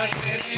Jai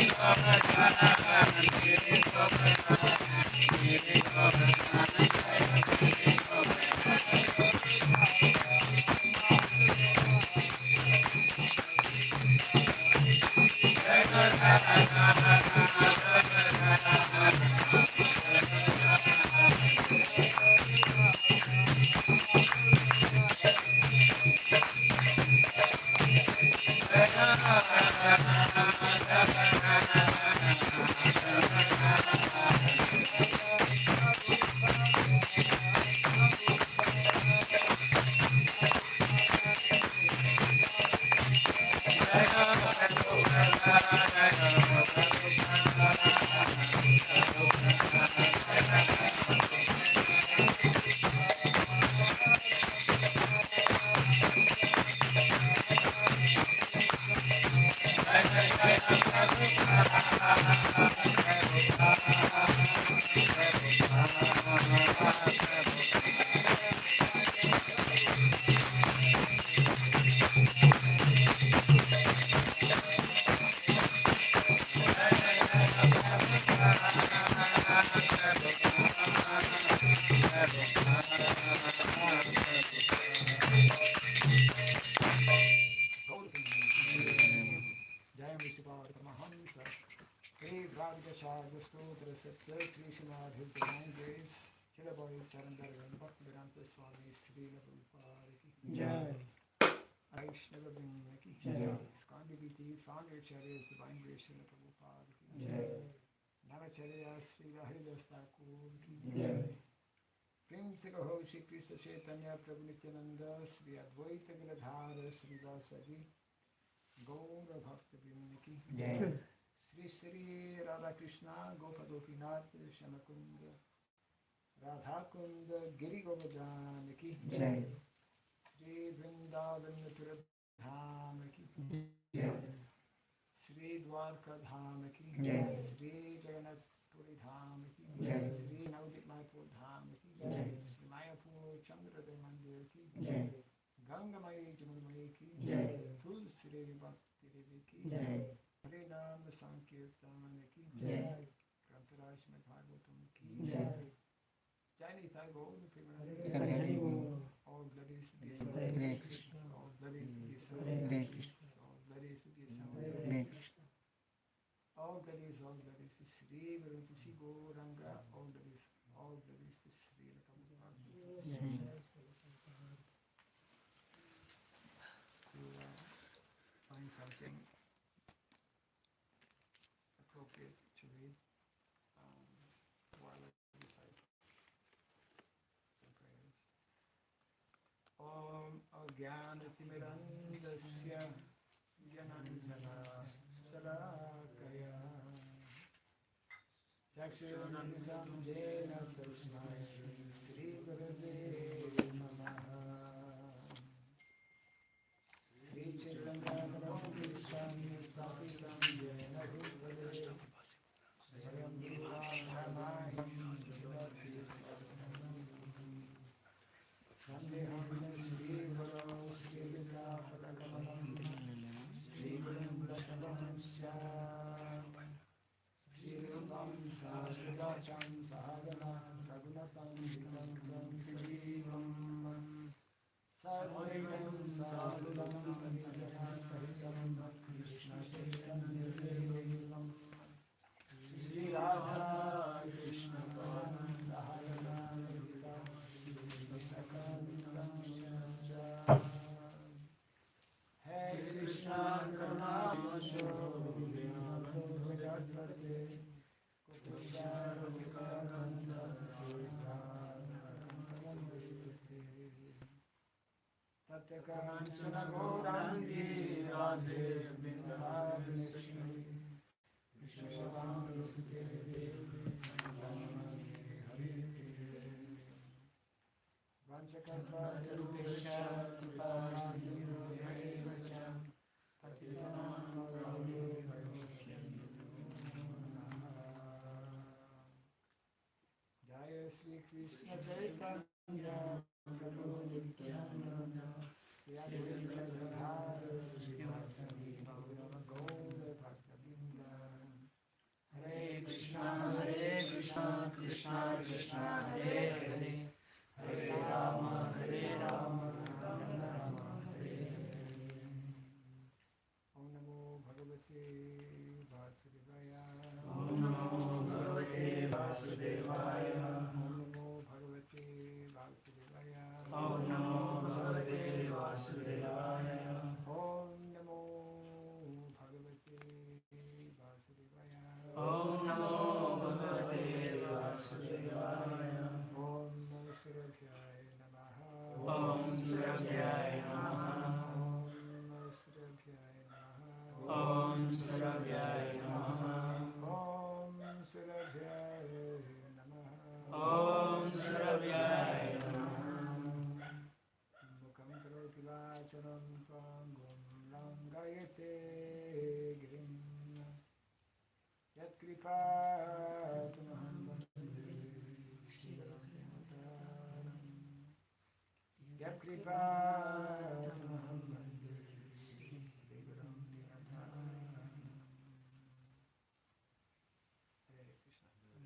Om Surabhyaya Namaha. Om Surabhyaya Namaha. Om Surabhyaya Namaha. Mukam karoti vacharam pangum langayate girim. Yat kripatamaham bande shivaram nimataram. Yat kripatamaham bande shivaram nimataram. Hare Krishna.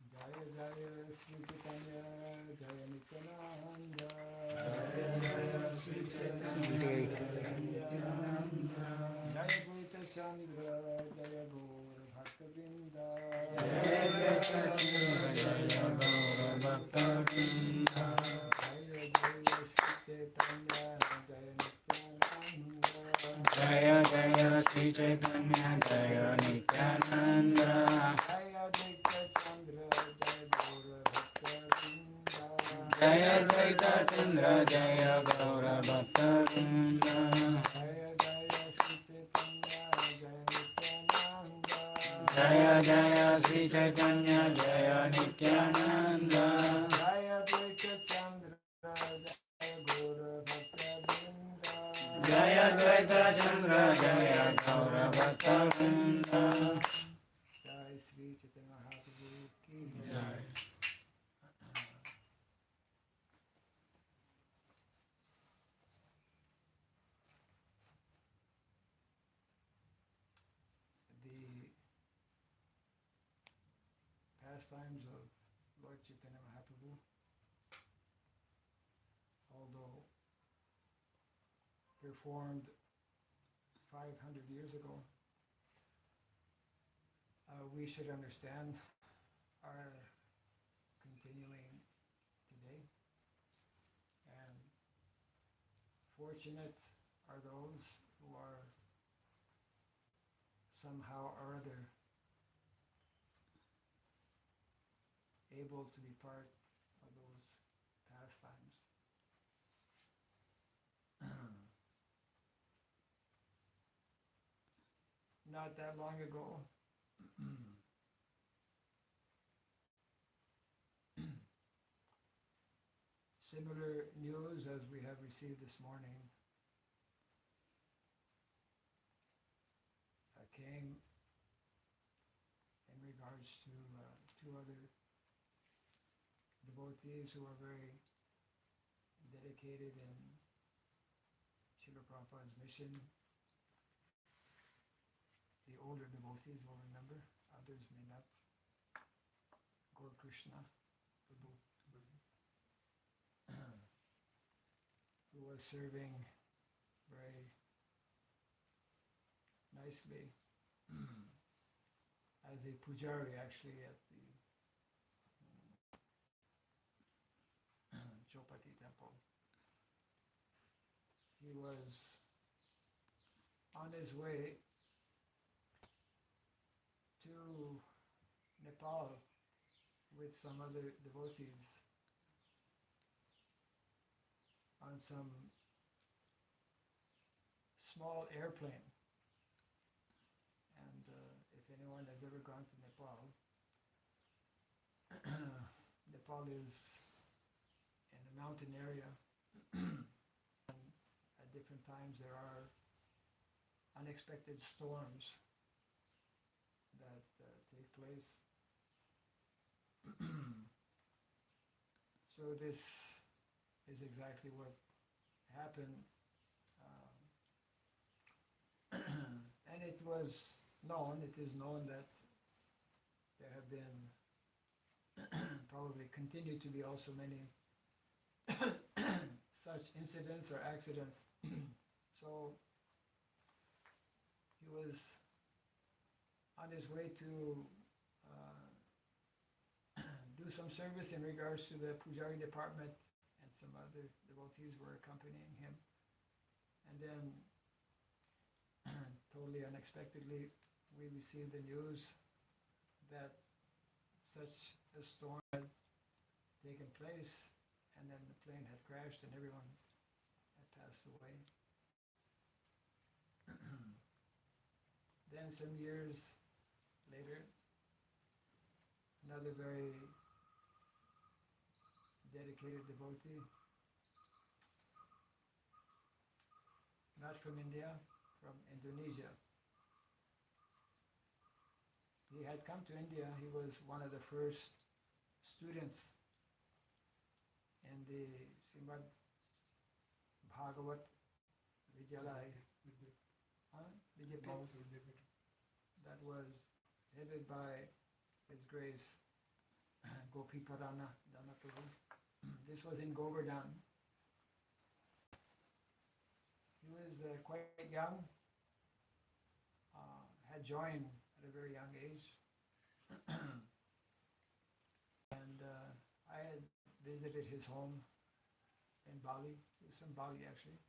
Jaya Jaya Sri Chaitanya Jaya Nityananda. Jaya Jaya Sri Chaitanya Jaya Nityananda. Jaya Gurita Chandra Jaya Gaur Bhakta-vrinda. Jaya Jaya Chandra Jaya Gaura Bhakta Vrinda. Jaya Jaya Sri Chaitanya Jaya Nityananda. Jaya Jaya Sri Chaitanya Jaya Nityananda. Jaya Gurita Chandra Jaya Gaur Bhakta-vrinda. Jaya Dvaita Chandra Jaya Gaura Bhakta Vrinda. Jaya Jaya Sri Chaitanya Jaya Nityananda. Jaya Jaya Sri Chaitanya Jaya Nityananda. Jaya Dvaita Chandra Jaya Gaura Bhakta-vrinda. Jaya Dvaita Chandra Jaya Gaura Bhakta Vrinda. Jai Sri Chaitanya Mahaprabhu ki Jai. jai. The pastimes of Lord Chaitanya Mahaprabhu, although performed 500 years ago, we should understand are continuing today. And fortunate are those who are somehow or other able to be part of those pastimes. Not that long ago, similar news as we have received this morning came in regards to two other devotees who are very dedicated in Srila Prabhupada's mission. The older devotees will remember, others may not. Gaur Krishna Prabhu, who was serving very nicely as a pujari actually at the Chopati temple. He was on his way to Nepal with some other devotees on some small airplane. And if anyone has ever gone to Nepal, Nepal is in a mountain area. And at different times there are unexpected storms that take place. So this is exactly what happened. And it is known that there have been probably continue to be also many such incidents or accidents. So he was on his way to do some service in regards to the Pujari department, and some other devotees were accompanying him. And then, totally unexpectedly, we received the news that such a storm had taken place, and then the plane had crashed and everyone had passed away. Then some years later, another very dedicated devotee, not from India, from Indonesia. He had come to India. He was one of the first students in the Srimad Bhagavat Vidyalaya, Vidyapit, that was headed by His Grace Gopi Padana Dana Prabhu. This was in Govardhan. He was quite young, had joined at a very young age. And I had visited his home in Bali. He was from Bali actually,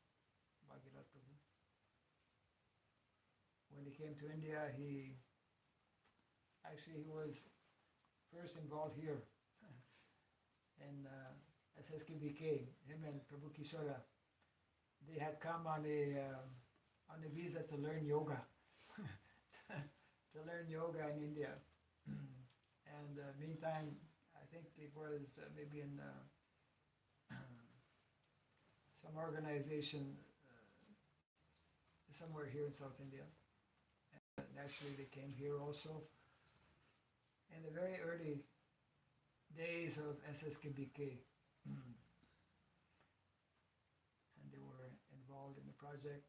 Bhagirath Prabhu. When he came to India, he was first involved here in SSKBK, him and Prabhu Kishora. They had come on a visa to learn yoga, to learn yoga in India. And meantime, I think it was maybe in some organization somewhere here in South India. And naturally they came here also. In the very early days of SSKBK. And they were involved in the project.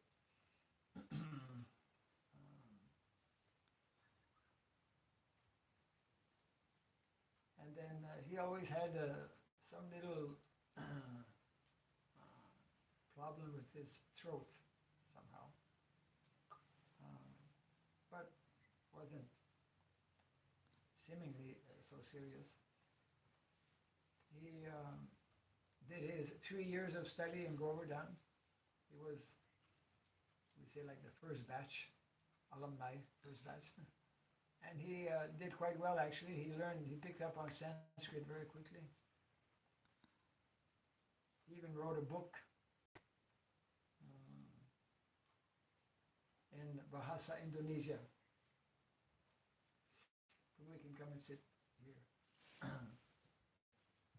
And then he always had some little problem with his throat somehow, but wasn't seemingly so serious. He did his 3 years of study in Govardhan. He was, we say, like the first batch, alumni, first batch. And he did quite well actually. He picked up on Sanskrit very quickly. He even wrote a book in Bahasa Indonesia. We can come and sit here.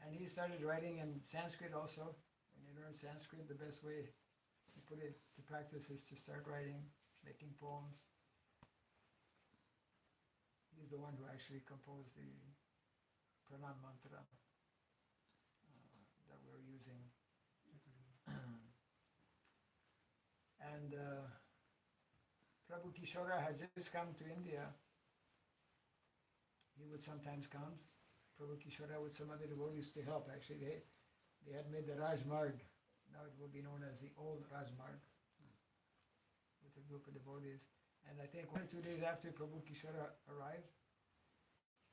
And he started writing in Sanskrit also. When you learn Sanskrit, the best way to put it to practice is to start writing, making poems. He's the one who actually composed the pranam mantra that we're using. And Prabhu Kishora had just come to India. He would sometimes come. Prabhu Kishora with some other devotees to help. Actually, they had made the Rajmarg. Now it will be known as the old Rajmarg, with a group of devotees. And I think 1 or 2 days after Prabhu Kishora arrived,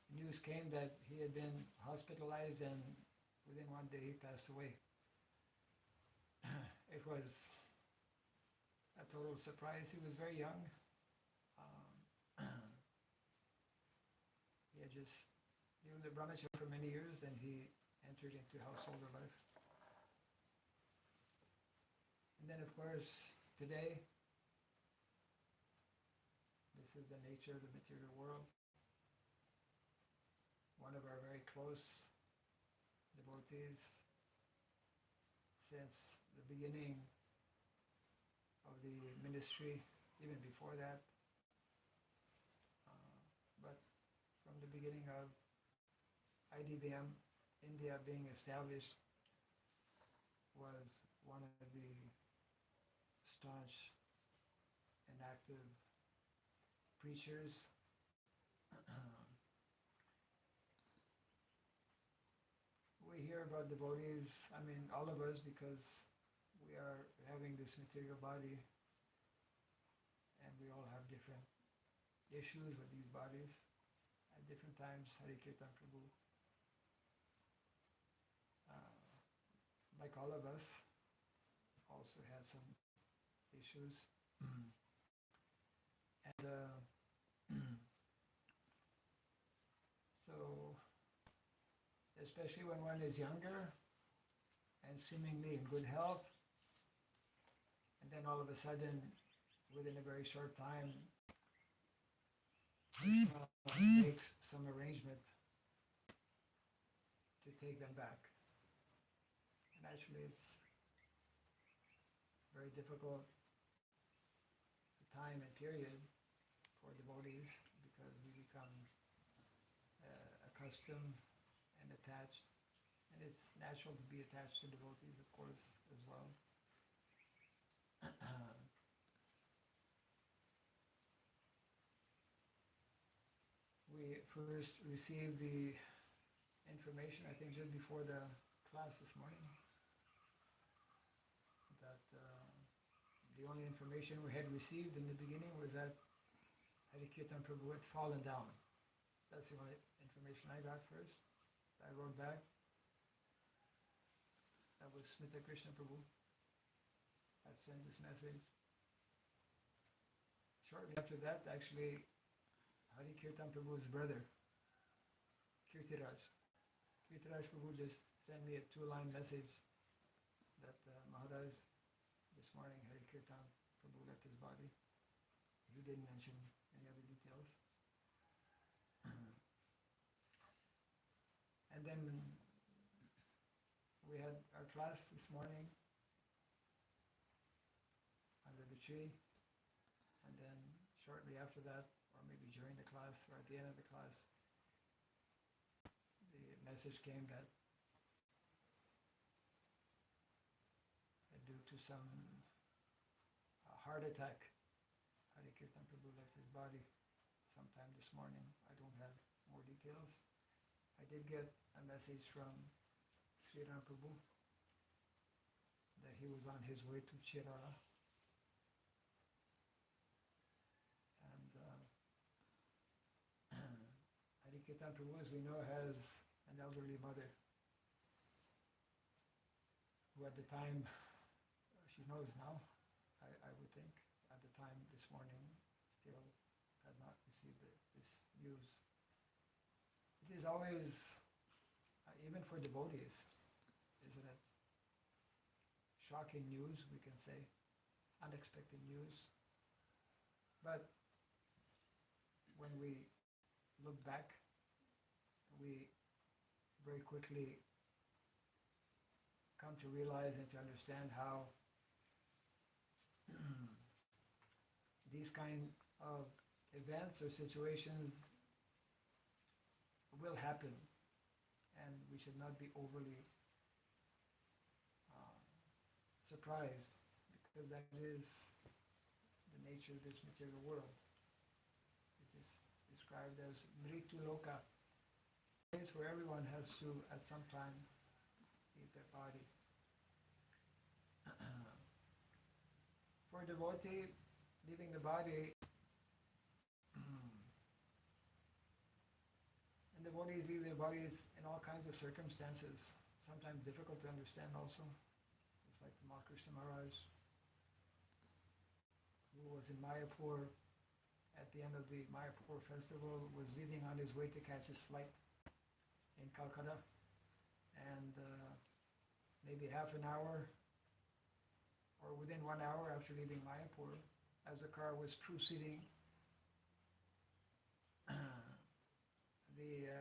news came that he had been hospitalized, and within 1 day he passed away. It was a total surprise. He was very young. He had just given the brahmacharya for many years, and he entered into householder life. And then, of course, today, this is the nature of the material world. One of our very close devotees, since the beginning of the ministry, even before that, but from the beginning of IDBM, India being established, was one of the staunch and active preachers. We hear about devotees, I mean all of us, because we are having this material body and we all have different issues with these bodies. At different times, Harikirtan Prabhu, like all of us, also had some issues. And so, especially when one is younger and seemingly in good health, And then all of a sudden, within a very short time, Krishna makes some arrangement to take them back. And actually it's very difficult time and period for devotees because we become accustomed and attached. And it's natural to be attached to devotees, of course, as well. We first received the information, I think just before the class this morning, that the only information we had received in the beginning was that Harikirtan Prabhu had fallen down. That's the only information I got first. I wrote back. That was Smita Krishna Prabhu. I sent this message. Shortly after that, actually, Harikirtan Prabhu's brother, Kirtiraj Prabhu just sent me a 2-line message that Maharaj, this morning Harikirtan Prabhu left his body. He didn't mention any other details. And then we had our class this morning under the tree, and then shortly after that, or maybe during the class or at the end of the class, the message came that due to some heart attack, Harikirtan Prabhu left his body sometime this morning. I don't have more details. I did get a message from Sri Ram Prabhu that he was on his way to Chirala. And Harikirtan Prabhu, as we know, has an elderly mother who at the time, she knows now, I would think, at the time this morning, still had not received this news. It is always, even for devotees, isn't it? Shocking news, we can say, unexpected news. But when we look back, we very quickly come to realize and to understand how these kind of events or situations will happen, and we should not be overly surprised, because that is the nature of this material world. It is described as Mritu Loka, a place where everyone has to, at some time, leave their body. For a devotee, leaving the body, and devotees leave their bodies in all kinds of circumstances, sometimes difficult to understand also. It's like the Krishna Maharaj, who was in Mayapur at the end of the Mayapur festival, was leaving on his way to catch his flight in Calcutta, and maybe half an hour or within 1 hour after leaving Mayapur, as the car was proceeding, the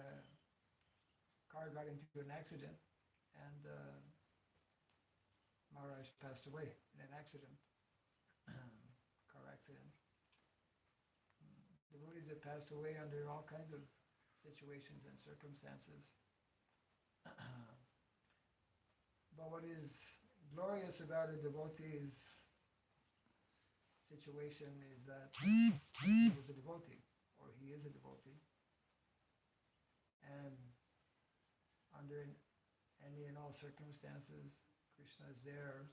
car got into an accident, and Maharaj passed away in an accident, car accident. Devotees have passed away under all kinds of situations and circumstances. But what is glorious about a devotee's situation is that he was a devotee, or he is a devotee, and under any and all circumstances, Krishna is there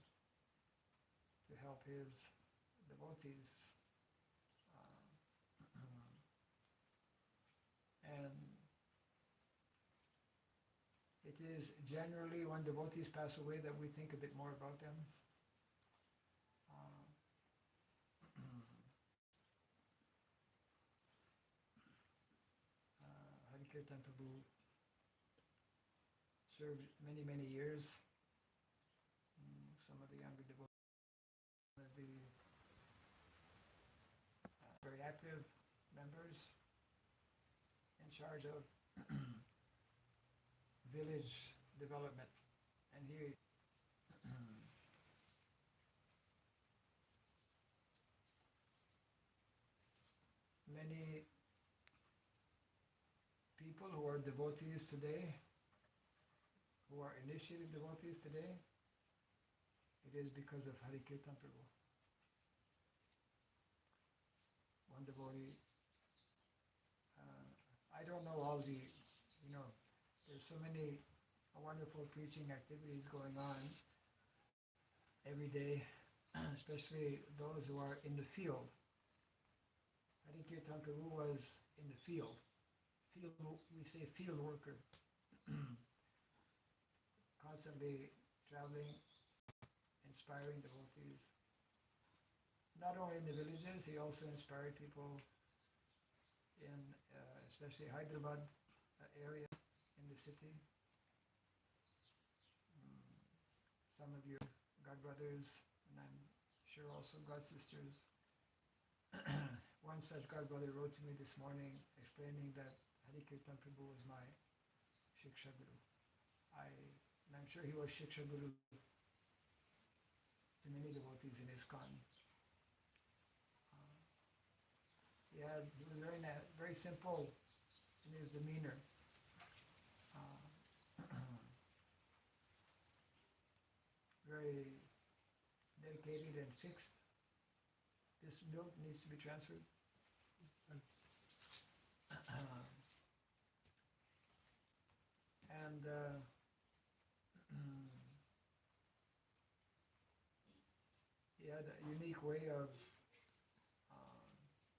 to help his devotees. And it is generally when devotees pass away that we think a bit more about them. Harikirtan Prabhu served many, many years. Some of the younger devotees, one of the very active members in charge of village development. And here many people who are devotees today, who are initiated devotees today, it is because of Harikirtan Prabhu. One devotee, I don't know all the, there's so many wonderful preaching activities going on every day, especially those who are in the field. Harikirtan Prabhu was in the field. We say field worker. Constantly traveling, inspiring devotees. Not only in the villages, he also inspired people in especially Hyderabad area in the city. Some of your God brothers, and I'm sure also God sisters. One such God brother wrote to me this morning explaining that Harikirtan Prabhu was my Shiksha Guru. And I'm sure he was Shiksha Guru to many devotees in ISKCON. He was very simple in his demeanor. Very dedicated and fixed. This milk needs to be transferred. And he had a unique way of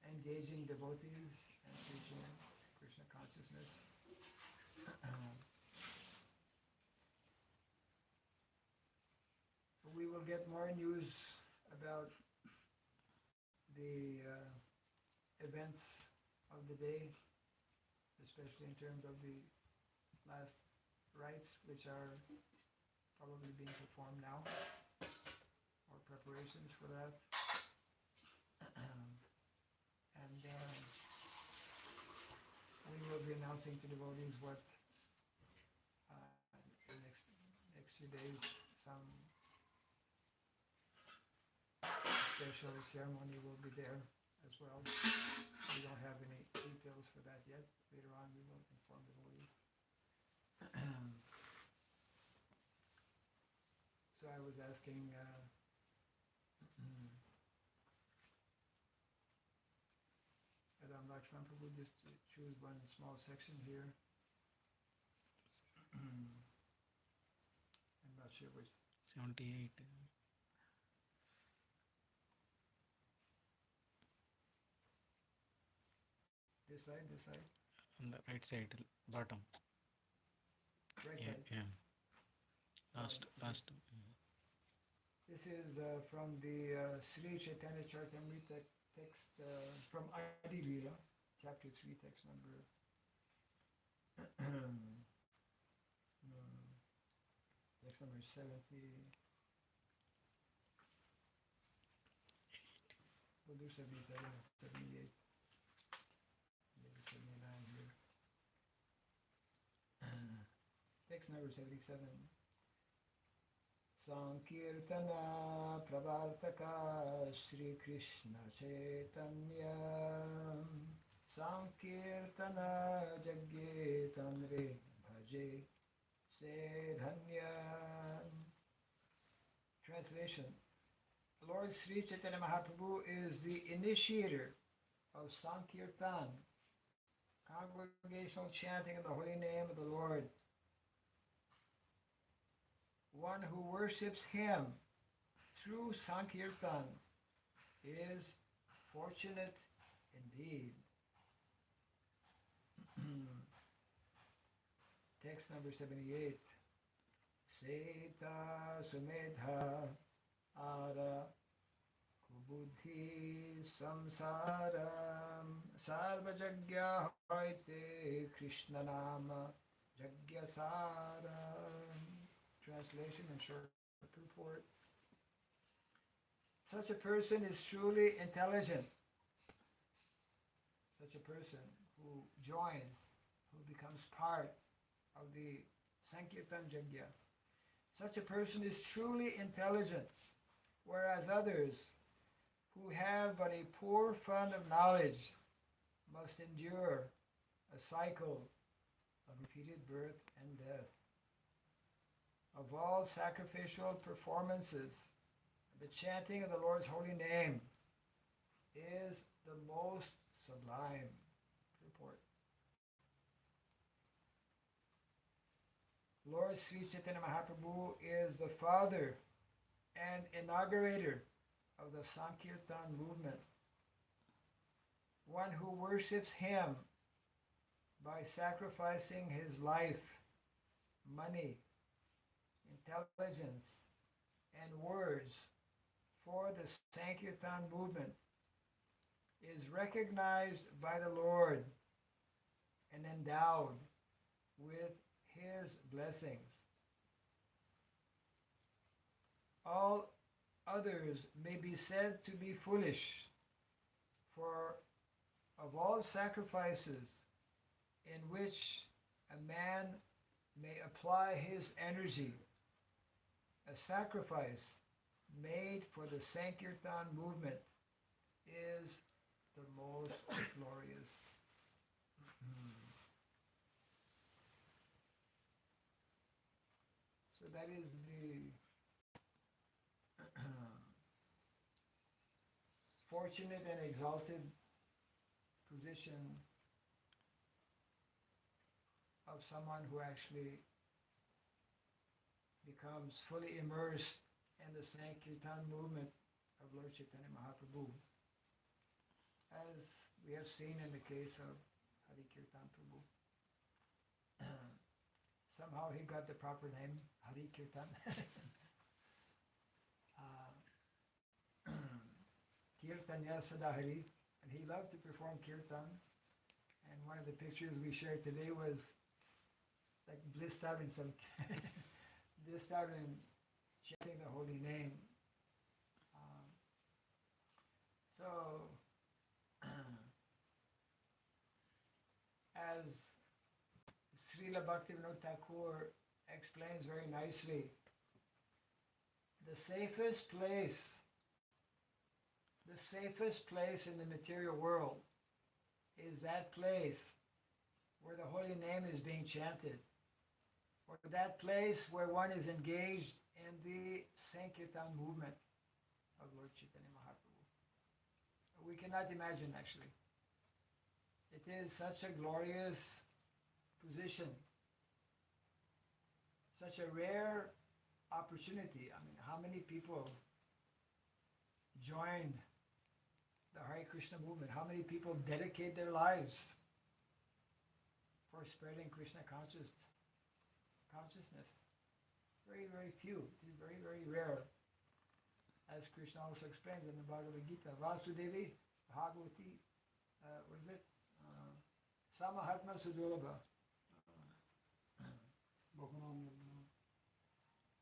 engaging devotees and teaching Krishna consciousness. We will get more news about the events of the day, especially in terms of the last rites, which are probably being performed now, or preparations for that. And we will be announcing to devotees what the next few days, some special ceremony will be there as well. We don't have any details for that yet. Later on we will inform devotees. So I was asking Ram Lakshman Prabhu just to choose one small section here. I'm not sure which. 78. This side? On the right side, bottom. Right side? Yeah. Last. This is from the Sri Chaitanya Charitamrita text from Adi Lila, chapter 3, text number text number 70. We'll do 77, 78, maybe 79 here. Text number 77. Sankirtana Pravartaka Sri Krishna Chaitanya Sankirtana Jagye Tanre Bhaje Se Dhanya. Translation. Lord Sri Chaitanya Mahaprabhu is the initiator of Sankirtan, congregational chanting of the holy name of the Lord. One who worships him through Sankirtan is fortunate indeed. Text number 78. Seta Sumedha Ara Kubudhi Samsaram Sarvajagya Hoite Krishna Nama Jagyasaram. Translation and short purport. Such a person is truly intelligent such a person who joins, who becomes part of the Sankirtan Yajna, such a person is truly intelligent, whereas others who have but a poor fund of knowledge must endure a cycle of repeated birth and death. Of all sacrificial performances, the chanting of the Lord's holy name is the most sublime. Purport. Lord Sri Chaitanya Mahaprabhu is the father and inaugurator of the Sankirtan movement. One who worships him by sacrificing his life, money, intelligence, and words for the Sankirtan movement is recognized by the Lord and endowed with his blessings. All others may be said to be foolish, for of all sacrifices in which a man may apply his energy, a sacrifice made for the Sankirtan movement is the most glorious. So that is the fortunate and exalted position of someone who actually becomes fully immersed in the Sankirtan movement of Lord Chaitanya Mahaprabhu, as we have seen in the case of Harikirtan Prabhu. Somehow he got the proper name, Harikirtan. Kirtanya Sadahari, and he loved to perform kirtan. And one of the pictures we shared today was like blissed out in chanting the holy name. So, as Srila Bhaktivinoda Thakur explains very nicely, the safest place in the material world is that place where the holy name is being chanted, or that place where one is engaged in the Sankirtan movement of Lord Chaitanya Mahaprabhu. We cannot imagine, actually. It is such a glorious position, such a rare opportunity. I mean, how many people joined the Hare Krishna movement? How many people dedicate their lives for spreading Krishna consciousness? Very, very few. It is very, very rare. As Krishna also explains in the Bhagavad Gita, Vasudevi, Bhagavati, what is it? Samahatma Sudurlabha.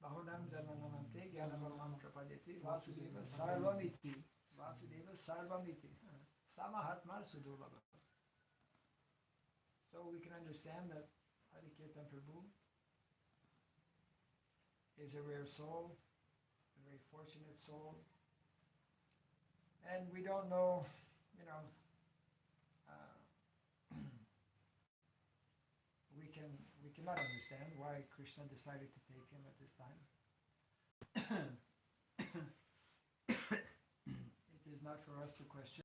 Bahunam Janmanamante Gyanavarmam Prapadeti Vasudeva Sarvamiti. Vasudeva Sarvamiti. Samahatma Sudurlabha. So we can understand that Harikirtan Prabhu is a rare soul, a very fortunate soul. And we don't know, we cannot understand why Krishna decided to take him at this time. It is not for us to question.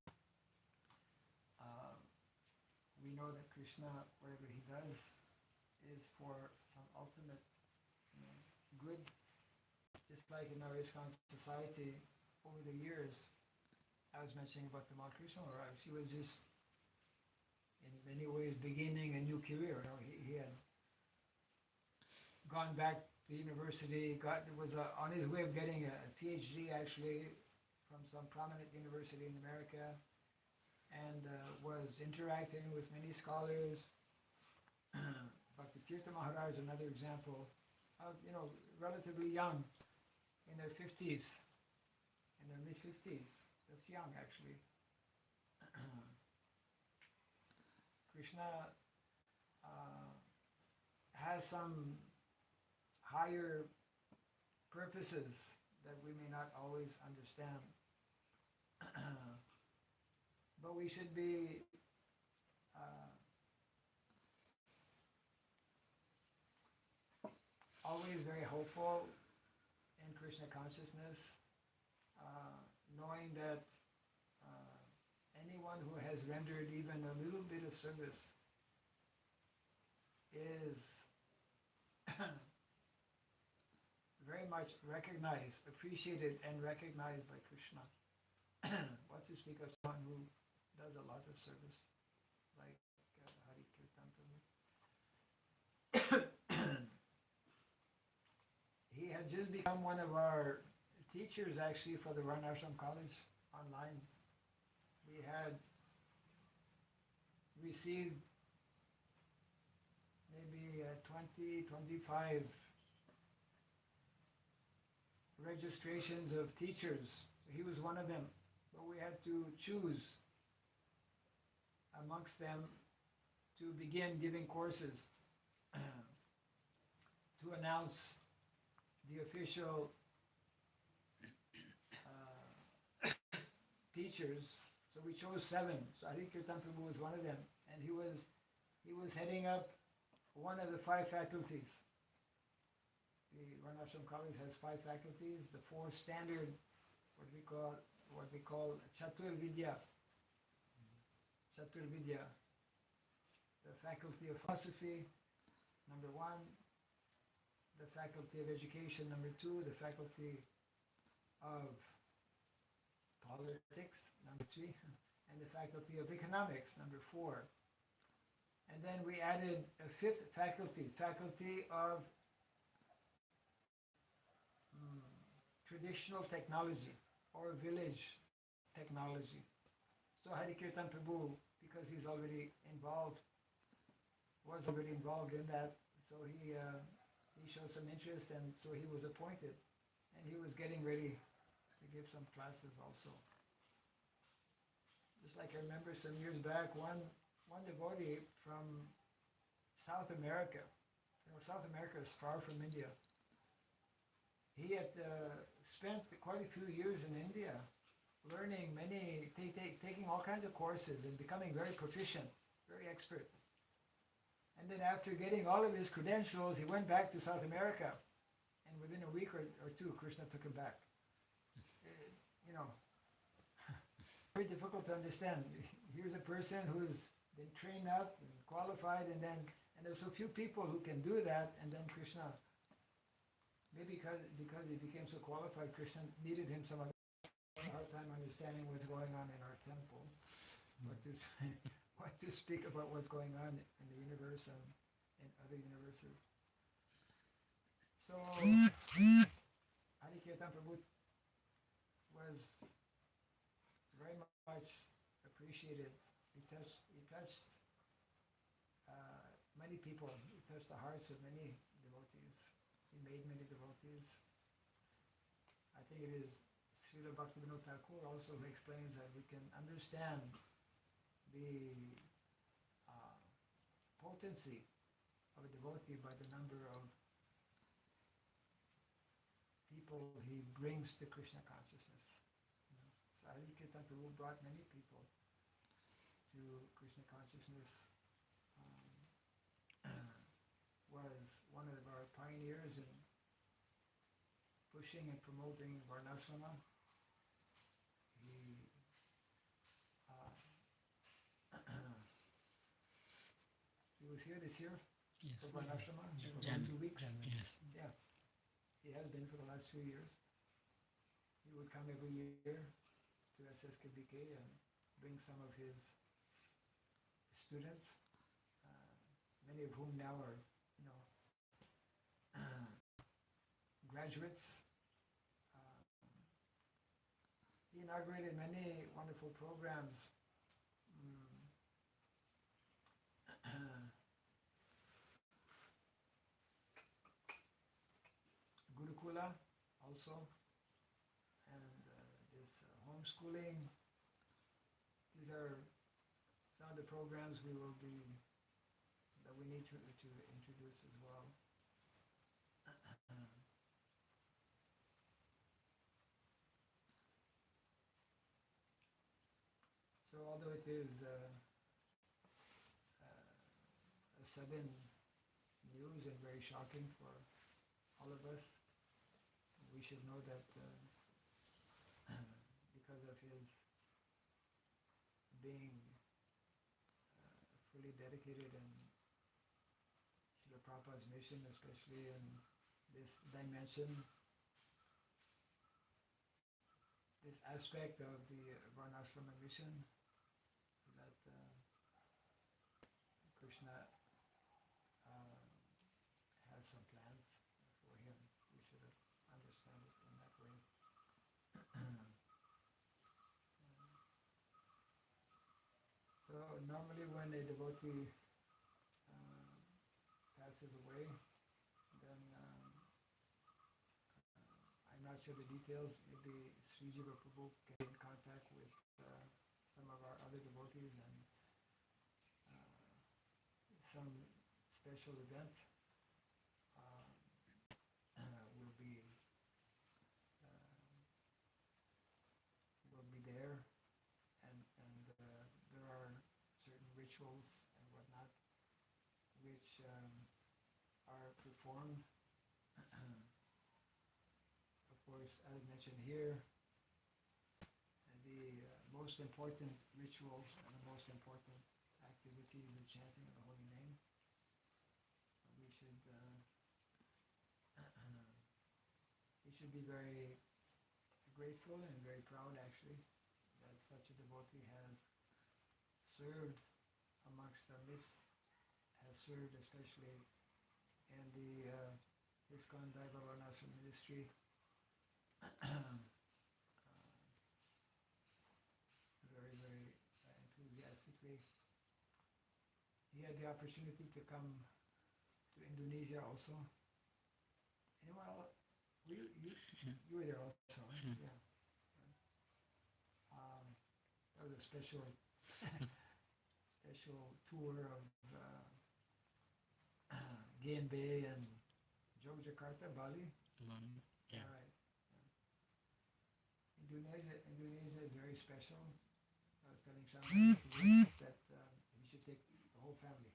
We know that Krishna, whatever he does, is for some ultimate good. Just like in our ISKCON society, over the years, I was mentioning about the Krishna Maharaj. He was just, in many ways, beginning a new career. He had gone back to university, was on his way of getting a PhD, actually, from some prominent university in America, and was interacting with many scholars. But the Tirtha Maharaj is another example of, relatively young, in their 50s, in their mid-50s. That's young, actually. Krishna has some higher purposes that we may not always understand. But we should be always very hopeful in Krishna consciousness, knowing that anyone who has rendered even a little bit of service is very much recognized, appreciated and recognized by Krishna. What to speak of someone who does a lot of service, like Harikirtan Prabhu. He had just become one of our teachers actually for the Varnashram College online. We had received maybe 20, 25 registrations of teachers. He was one of them, but we had to choose amongst them to begin giving courses to announce the official teachers. So we chose 7. So Harikirtan Prabhu was one of them, and he was heading up one of the 5 faculties. The Varnashram College has 5 faculties. The 4 standard, what we call Chatur Vidya. Chatur Vidya. The faculty of philosophy, number 1. The faculty of education, number 2. The faculty of politics, number 3. And the faculty of economics, number 4. And then we added a 5th faculty, faculty of traditional technology or village technology. So Harikirtan Prabhu, because he's already involved, was already involved in that, so he showed some interest, and so he was appointed, and he was getting ready to give some classes also. Just like I remember some years back, one devotee from South America. You know, South America is far from India. He had spent quite a few years in India, learning taking all kinds of courses and becoming very proficient, very expert. And then after getting all of his credentials, he went back to South America, and within a week or 2, Krishna took him back. You know, very difficult to understand. Here's a person who's been trained up and qualified, and there's so few people who can do that, and then Krishna, maybe because he became so qualified, Krishna needed him some other hard time understanding what's going on in our temple, what to speak about what's going on in the universe and in other universes. So Harikirtan Prabhu was very much appreciated. He touched many people. He touched the hearts of many devotees. He made many devotees. I think it is Srila Bhaktivinoda Thakur also who explains that we can understand the potency of a devotee by the number of people he brings to Krishna consciousness. You know? So Harikirtan Prabhu brought many people to Krishna consciousness. Was one of our pioneers in pushing and promoting Varnashrama. He was here this year Yes. for Varnashrama for Jan- 2 weeks. Yes. Yeah, he has been for the last few years. He would come every year to SSKBK and bring some of his students, many of whom now are, graduates. He inaugurated many wonderful programs. Gurukula also, and this homeschooling. These are some of the programs we will be, that we need to introduce as well. So although it is a sudden news and very shocking for all of us, we should know that because of his being fully dedicated in Srila Prabhupada's mission, especially in this dimension, this aspect of the Varnashrama mission, that Krishna has some plans for him. We should understand it in that way. So normally when a devotee passes away, then I'm not sure the details. Maybe Sri Jiva Prabhu can get in contact with some of our other devotees, and some special event will be there, and there are certain rituals and whatnot which are performed. Of course, as mentioned here, the most important rituals and the most important activity is the chanting of the holy name. We should be very grateful and very proud, actually, that such a devotee has served amongst the midst, has served especially in the ISKCON Daiva Varnashrama ministry. Very, very enthusiastically. He had the opportunity to come to Indonesia also. And well, you were there also, right? Yeah. That was a special tour of Genbei and Yogyakarta, Bali. Yeah. All right. Indonesia is very special. I was telling Shyam that he should take the whole family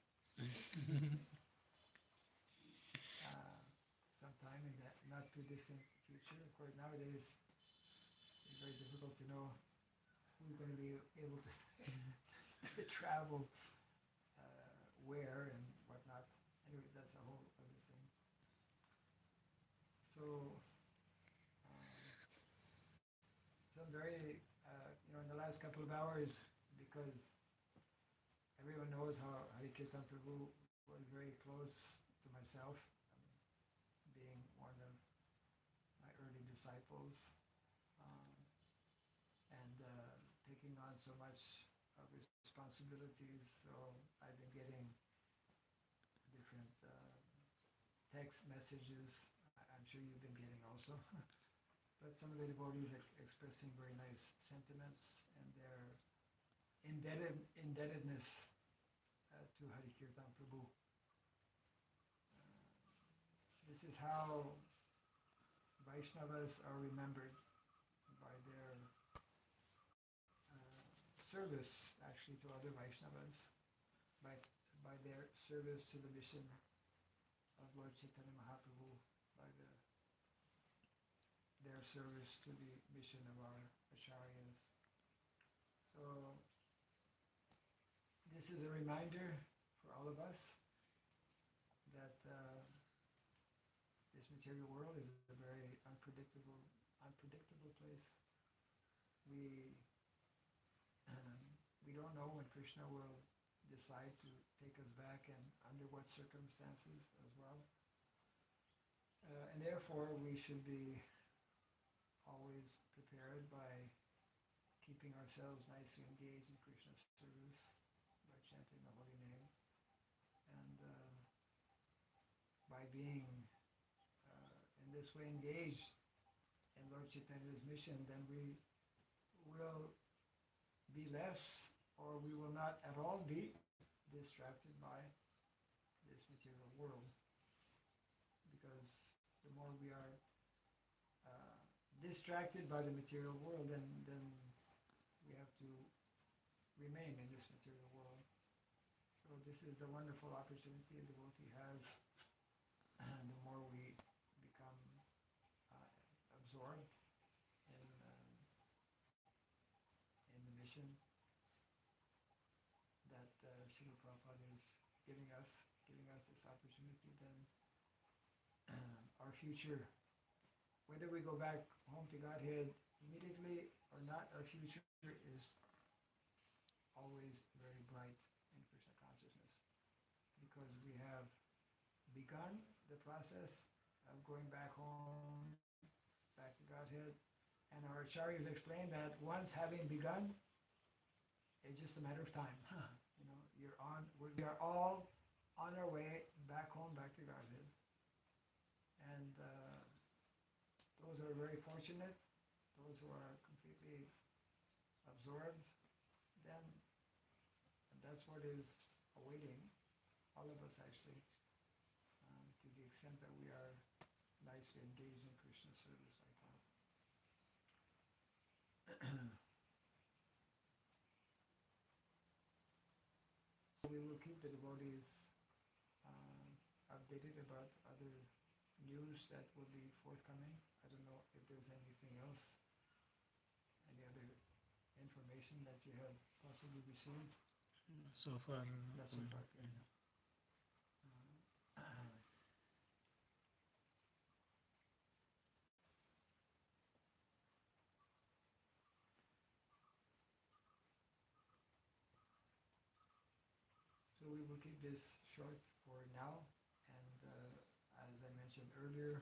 sometime in that not too distant future. Of course, nowadays it's very difficult to know who's going to be able to, to travel where and whatnot. Anyway, that's a whole other thing. So, so I'm very, in the last couple of hours, because everyone knows how Harikirtan Prabhu was very close to myself, being one of my early disciples, and taking on so much of responsibilities. So I've been getting different text messages. I'm sure you've been getting also. But some of the devotees expressing very nice sentiments and their indebtedness to Harikirtan Prabhu. This is how Vaishnavas are remembered, by their service actually to other Vaishnavas, by their service to the mission of Lord Chaitanya Mahaprabhu, by their service to the mission of our acharyas. So this is a reminder for all of us that this material world is a very unpredictable place. We don't know when Krishna will decide to take us back and under what circumstances as well. And therefore we should be always prepared by keeping ourselves nicely engaged in Krishna's service, by chanting the holy name, and by being in this way engaged in Lord Chaitanya's mission, then we will be less or we will not at all be distracted by this material world. Because the more we are distracted by the material world, then we have to remain in this material world. So this is the wonderful opportunity a devotee has. And the more we become absorbed in the mission that Srila Prabhupada is giving us this opportunity, then our future, whether we go back home to Godhead immediately or not, our future is always very bright in Krishna consciousness, because we have begun the process of going back home, back to Godhead, and our acharyas explained that once having begun, it's just a matter of time. You know, we are all on our way back home, back to Godhead. And those who are very fortunate, those who are completely absorbed, then that's what is awaiting all of us, actually, to the extent that we are nicely engaged in Krishna service like that. We will keep the devotees updated about other news that will be forthcoming. I don't know if there's anything else, any other information that you have possibly received. So far, Not so far. yeah. So we will keep this short for now, and as I mentioned earlier,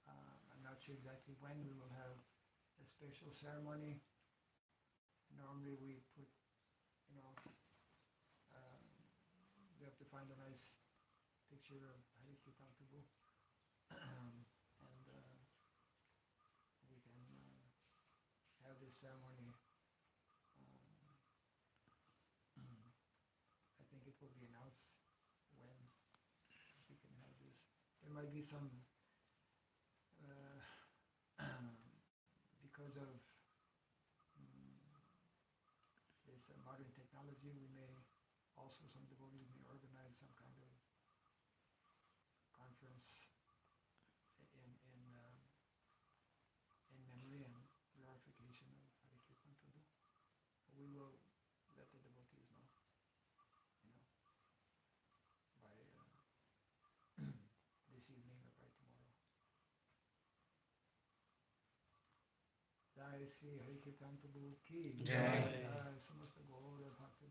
I'm not sure exactly when we will have a special ceremony. Normally we put, you know, we have to find a nice picture of Harikirtan Prabhu, and we can have this ceremony. I think it will be announced when we can have this. There might be some, because of this modern technology, we may also, some devotees may organize some kind of conference in memory and glorification of Harikirtan Prabhu. We will let the devotees know, you know, by this evening or by tomorrow. Jai Sri Harikirtan Prabhu ki Jai. Samasta Gaura Bhakta